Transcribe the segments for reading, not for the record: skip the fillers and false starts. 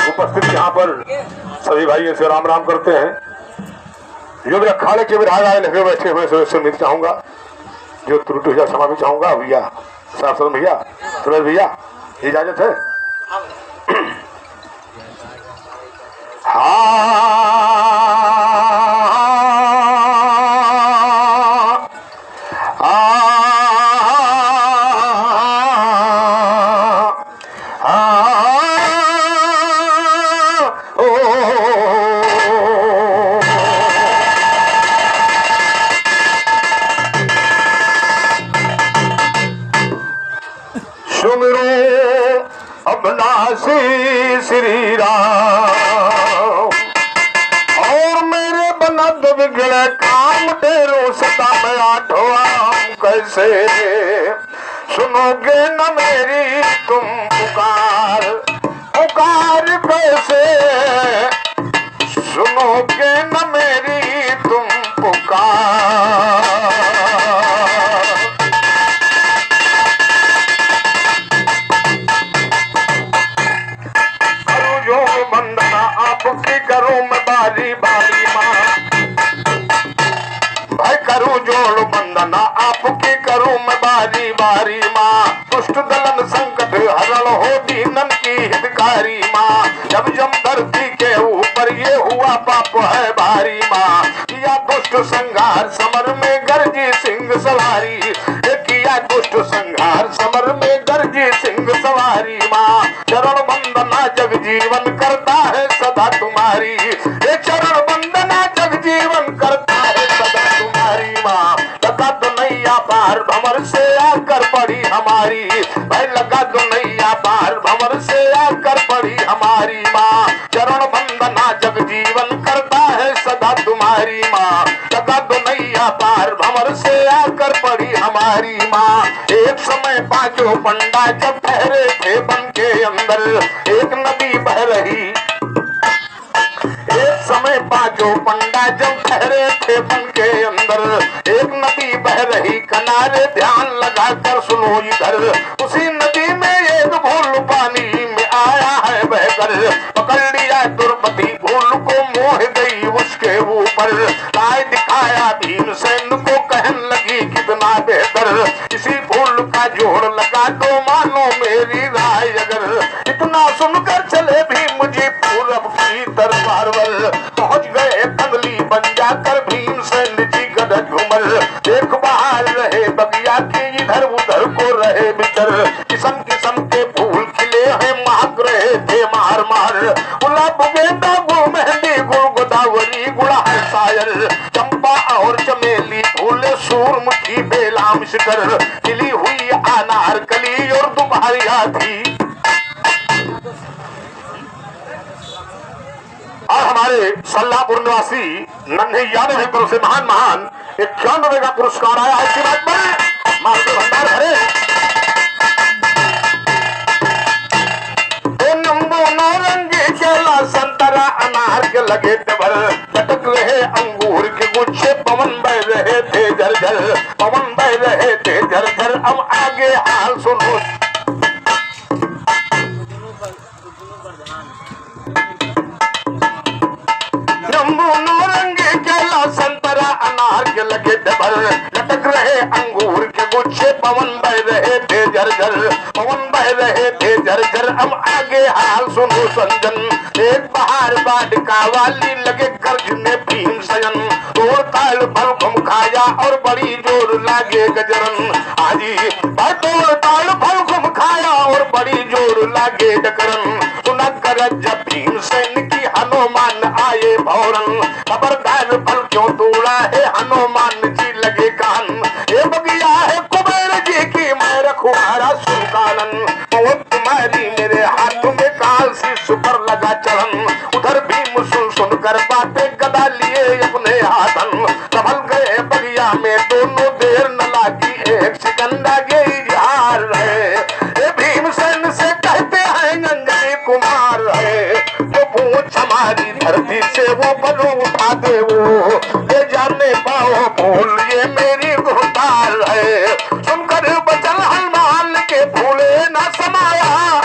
उपस्थित यहाँ पर सभी भाइयों से राम राम करते हैं। जो मेरे अखाड़े के विधायक आए लगे बैठे हुए से मिल चाहूंगा, जो त्रुटि हुआ क्षमा भी चाहूंगा। भैया साफ भैया, सुरेश भैया, इजाजत है। श्री राम और मेरे बनद बिगड़े काम तेरो सदा में आठवा कैसे सुनोगे न मेरी तुम पुकार, पुकार कैसे सुनोगे न मेरी तुम पुकार। आपकी करूं मैं बारी बारी माँ, भाई करूं जोड़ बंदना आपकी करूं मैं बारी बारी माँ। दुष्ट दलन संकट हरण हो दीनन की हितकारी माँ। जब जब धरती के ऊपर ये हुआ पाप है भारी माँ। किया दुष्ट संहार समर में गर्जी सिंह सवारी, किया दुष्ट संहार समर में गर्जी सिंह सवारी माँ। चरण वंदना जग जीवन करता है सदा तुम्हारी, ये चरण वंदना जग जीवन करता है सदा तुम्हारी माँ। लगा तो नैया पार भंवर से आकर पड़ी हमारी, भाई लगा तो नैया पार भंवर से आकर पड़ी हमारी माँ। चरण वंदना जग जीवन करता है सदा तुम्हारी माँ। लगा तो नैया पार भंवर से आकर पड़ी हमारी माँ। एक समय पांचों पंडा जब ठहरे थे बन के अंदर, एक नदी बह रही। एक समय पांचों पंडा जब ठहरे थे बन के अंदर, एक नदी बह रही किनारे ध्यान लगाकर सुनो इधर। उसी नदी में एक भूल पानी में आया है बहकर, पकड़ लिया दुर्मति भूल को मोह गई उसके ऊपर। राय दिखाया भीमसेन को कहन लगी कितना बेहतर, इसी भूल का जोड़ लगा दो मानो मेरी राय अगर। इतना सुनकर चले भीम जी पूरब की दरबार पर, पहुंच गए कंदली बन जाकर भीमसेन जी गदज घुमर। देख बाहर रहे बगिया के इधर उधर को रहे बिचर, किस्म किस्म के फूल खिले हैं महक रहे थे मार मार। गुलाब गेंदा गुल मेहंदी गुल गोदावरी गुड़हल सायर, चंपा और चमेली फूले सूरमुखी बेलाम शिखर, खिली हुई अनार कली और दुपहरिया थी। और हमारे सल्लापुर निवासी नन्हे यादव की तरफ से महान महान 91 का पुरस्कार आया है। इसकी बात में मालके भंडार भरे संतरा अनार के लगे भर, लटक रहे अंगूर के गुच्छे पवन बह रहे थे झरझर, पवन बह रहे थे झरझर। अब आगे हाल सुनो। नौरंगी केला संतरा अनार के लगे भर, लटक रहे अंगूर के गुच्छे पवन बह रहे थे झरझर, पवन बह रहे थे झरझर। अब आगे हाल सुनो संजन। एक बहार बाटिका वाली लगे गर्जने भीम सयन, तोड़ ताल फल घुम खाया और बड़ी जोर लागे गजरन। आजी तोड़ ताल फल घुम खाया और बड़ी जोर लागे डकरन। सुना कर जब भीमसेन की हनुमान आए भौरन, खबरदार फल क्यों तोड़ा है हनुमान जी लगे कान। ये बगिया है कुबेर जी की मैं रखुआरा सुल्तानन, तुम्हारी मेरे हाथ में काल शीश पर लगा चरण। उधर भीम सुन सुनकर बातें गदा लिए अपने हाथन, संभल गए बगिया में दोनों देर न लागी एक सेकंड आगे इजहार रहे। ये भीमसेन से कहते हैं अंजनी कुमार है, जो पूछ हमारी धरती से वो बनो उठा दे वो, ये जाने पाओ भूल ये मेरी गुरदार है। सुनकर बचल हनुमान के भूले न समाया,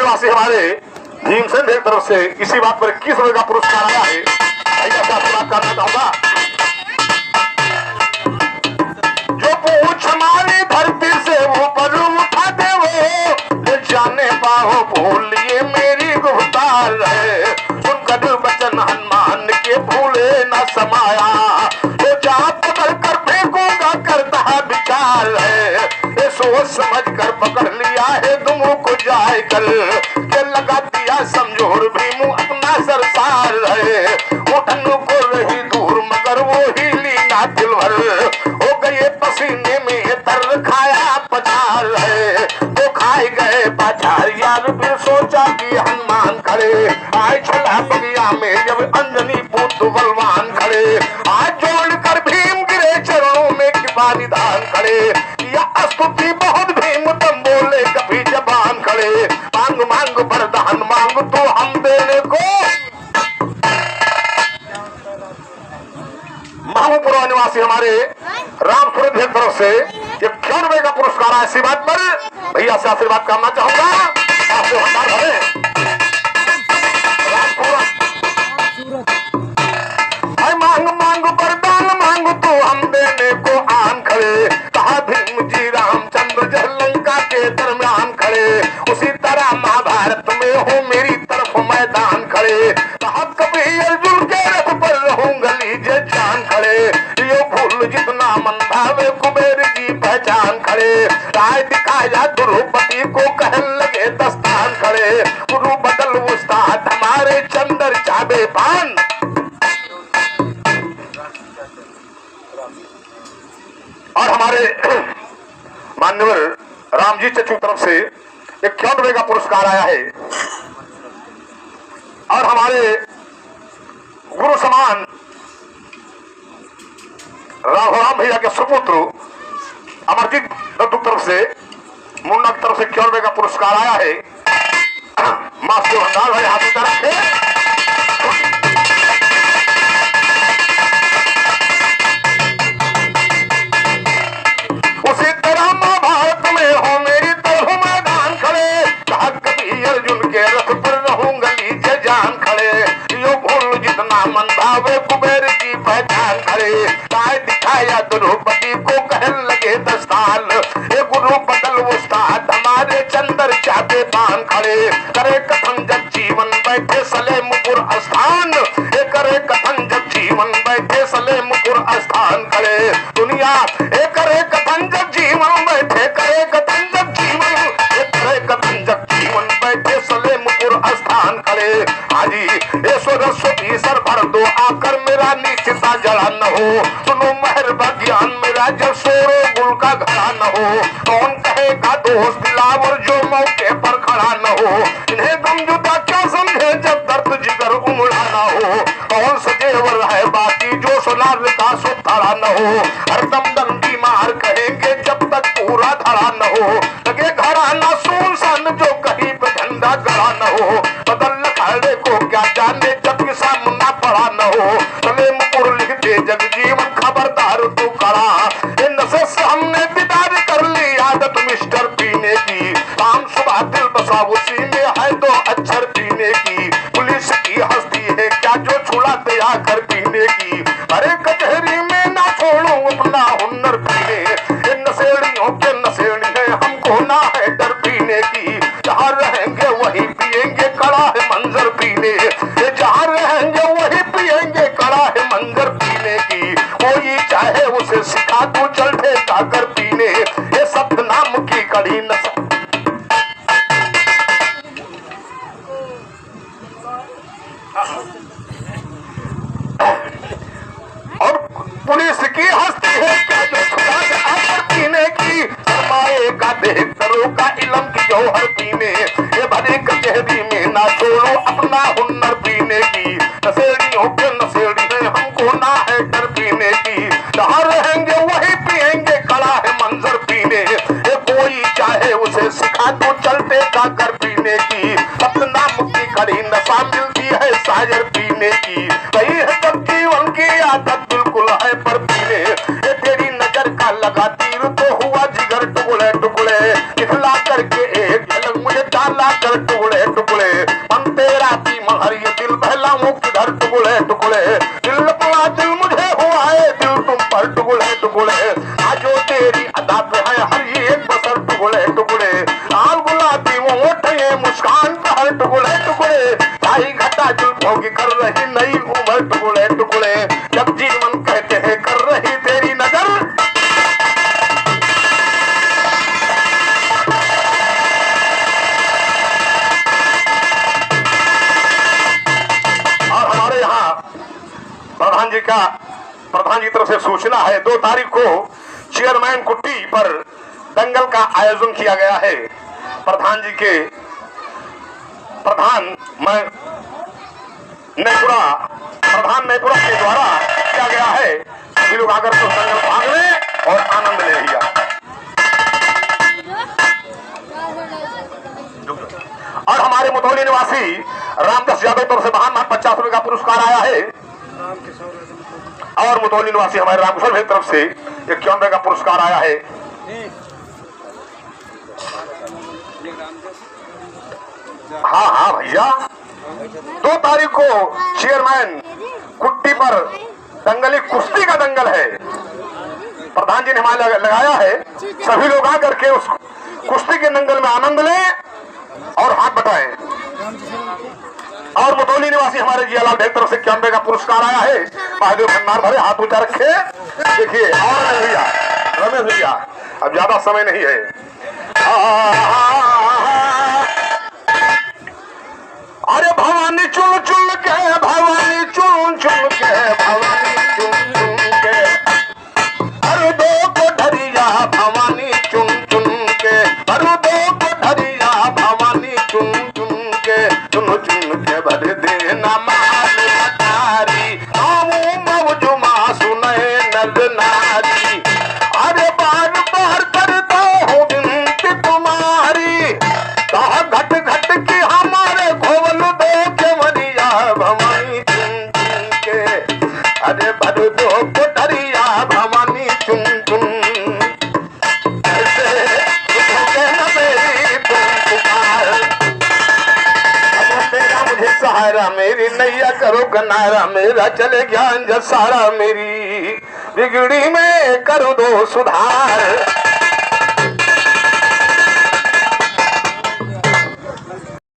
निवासी हमारे भीमसेन की तरफ से इसी बात पर 21 रुपए का पुरस्कार आया है। भैया से आपसे बात करना चाहूंगा। जो पूछ हमारी धरती से वो पर उठा दे वो ले जाने पाओ भूलिए मेरी गुफ्तार है। सुनकर वचन हनुमान के भूले न समाया तो जा पकड़ कर फेंकूंगा करता विचार है। ये सोच समझ कर पकड़ लिया है तुमों को जाए कर के लगा दिया समझोर भीमू अपना सरसार है। उठन को रही दूर मगर वो ही लीना दिल भर हो गए पसीने में तर खाया पचार है। तो खाए गए बाजार यार फिर सोचा कि हनुमान खड़े आए छला बगिया में जब अंजनी पुत्र बलवान खड़े आज जोड़कर भीम गिरे चरणों में कृपा निधान खड़े या स्तुति बहुत भीम तुम बोले कभी जबान खड़े मांग मांग वरदान मांग तो हम देने को। महबूबपुरा निवासी हमारे राम सूरत की तरफ से 51 रुपए का पुरस्कार है। इसी बात पर भैया से आशीर्वाद करना चाहूंगा। आपसे भंडार भरे मांग मांग वरदान मांग तो हम देने को आन खड़े कहा भीम जी रामचंद्र जब लंका के दरमियान खड़े उसी तरह महाभारत में हो मेरी तरफ मैदान खड़े कहा कभी अर्जुन के रथ पर रहूंगा लीजिए जान खड़े ये भूल जितना मन भावे कुबेर की पहचान खड़े राय दिखाया द्रौपदी को कहने लगे दस्तान खड़े गुरु बदल उस्ताद हमारे चंदर चाबे पान। और हमारे मान्यवर रामजी चचू तरफ से 51 रुपए का पुरस्कार आया है। और हमारे गुरु समान राम भैया के सुपुत्र अमरजीत दत्तू तरफ से मुन्ना की तरफ से 51 रुपए का पुरस्कार आया है। मास्टर भंडार भाई हाथ ऊंचा रखे। उसी तरह महाभारत में हो मेरी तरफ मैदान खड़े कहा कभी अर्जुन के रथ पर रहूंगा लीजिए जान खड़े यो भूल जितना मन भावे कुबेर की पहचान खड़े काय दिखाया द्रौपदी को कहने लगे दस्तान ये गुरु बदल उस्ताद हमारे चंदर चाहते पान खड़े करे कथन जब जीवन बैठे सलेमपुर स्थान ये करे कथन जब जीवन बैठे सलेमपुर स्थान खड़े दुनिया ये करे कथन जब जीवन बैठे करे कथन जब जीवन ये करे कथन जब जीवन बैठे सलेमपुर स्थान खड़े हाजी ये सरस्वती सर भर दो आकर मेरा नीचता जड़ा न हो सुनो मेहरबा ज्ञान मेरा जब सोरो गुल का घड़ा न हो कौन कहेगा दोस्त दिलावर जो मौके पर खड़ा न हो इन्हें गमजुदा क्या समझे जब दर्द जिगर उमड़ा न हो कौन सजेवर है बाकी जो सोनार का सुथारा न हो हरदम दम बीमार कहेंगे जब तक पूरा धड़ा न हो लगे घराना सुनसान जो कहीं पे झंडा गड़ा न हो बदल खड़े को क्या जाने जब कि सामना पड़ा न हो सलेमपुर लिख दे जग जीवन खबरदार तू कड़ा इन नशे से हमने दीदार कर ली आदत मिस्टर पीने की शाम सुबह दिल बसा उसी में है दो अक्षर पीने की पुलिस की हस्ती है क्या जो छुड़ा दे आकर पीने की अरे कचहरी में ना छोड़ू अपना हुनर पीने इन नशेड़ियों के नशेड़ी है हमको ना है डर पीने की जहाँ रहेंगे वही पिएंगे कड़ा है मंजर पीने जहाँ रहेंगे वही पिएंगे कड़ा है मंजर पीने की कोई चाहे उसे सिखा तू चल ठेका कर पीने ये सत्य नाम की कड़ी नशा। और पुलिस की हस्ती है क्या जो छुड़ा से आकर पीने की शर्माएगा देख करो का इलम की जौहर पीने ये भरी कचहरी में ना छोड़ो अपना हुनर पीने की नशेड़ियों के नशेड़ी है हमको ना है डर पीने की जहाँ रहेंगे वही पिएंगे कड़ा है मंजर पीने ये कोई चाहे उसे सिखा तो चलते का कर पीने की सपना मुक्ति कड़ी नशा मिलती है साजर पीने की सही है जब जीवन की आदत बिल्कुल है पर पीने ये तेरी नजर का लगा तीर तो हुआ जिगर टुकड़े टुकड़े दिखला करके एक झलक मुझे डाला कर टुकड़े टुकड़े मन तेरा की महर ये दिल बहलाऊं किधर टुकड़े टुकड़े दिल अपना दिल मुझे हुआ है दिल तुम पर टुकड़े टुकड़े आजो तेरी अदा पे है हर एक बसर टुकड़े टुकड़े लाल गुलाबी वो ओठे मुस्कान पे हर टुकड़े टुकड़े ताई घटा जुल्फों की कर रही नई उम्र टुकड़े टुकड़े जब जीवन कहते हैं कर रही तेरी नजर और हमारे यहाँ प्रधान जी तरफ से सूचना है 2 तारीख को चेयरमैन कुट्टी पर दंगल का आयोजन किया गया है। प्रधान नैपुरा के द्वारा किया गया है। सभी लोग आकर तो दंगल भाग लें और आनंद ले लिया। और हमारे मुतौली निवासी रामदास यादव तरफ से महान 50 रुपए का पुरस्कार आया है और मुतौली निवासी हमारे रामकिशोर भाई तरफ से 51 रुपए का पुरस्कार आया है। हाँ भैया 2 तारीख को चेयरमैन कुट्टी पर दंगली कुश्ती का दंगल है। प्रधान जी ने हमारे लगाया है। सभी लोग आकर के उस कुश्ती के दंगल में आनंद लें और हाथ बटाएं। और मुतौली निवासी हमारे जियालाल भाई तरफ से 51 रुपए का पुरस्कार आया है। महादेव भंडार भरे हाथ ऊंचा रखे। देखिए और भैया रमेश भैया अब ज्यादा समय नहीं है। अरे भवानी चुन चुन के भवानी चुन चुन के भवानी चुन चुन के अरे 2 को ढरिया भवानी चुन चुन के अरे 2 को ढरिया भवानी चुन चुन के चुन चुन के भर देना माल मतारी मौजुमा सुने नर नारी अरे बार बार करता हूँ विनती तुम्हारी कहा घट घट की हमारे घोल दो के मरिया भवानी चुन चुन के अरे भर दो कोठरिया भवानी चुन चुन ऐसे न मेरी तुम पुकार अब तेरा मुझे सहारा मेरी नैया करो किनारा मेरा चले ज्ञान जसारा मेरी बिगड़ी में कर दो सुधार।